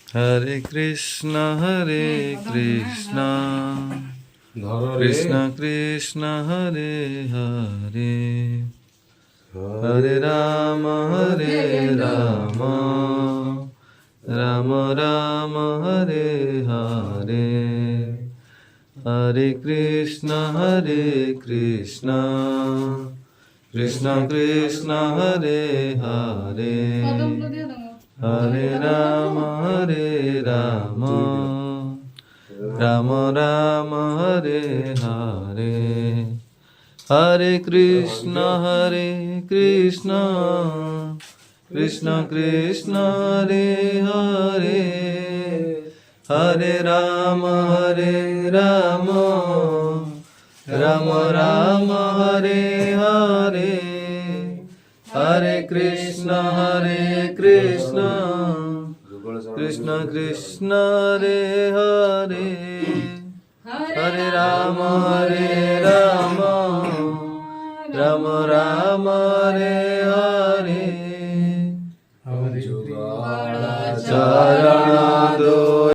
Hare Krishna Krishna Krishna Hare Hare Hare Ram Ram Ram Hare Hare Hare Krishna Krishna Krishna Hare Hare Hare Ram Ram Ram Hare Hare Hare Krishna Krishna Krishna Hare Hare Hare Ram Ram Ram Hare Hare Hare Krishna Krishna Krishna Hare Hare Hare Ram Ram Ram Hare Hare যোগাচার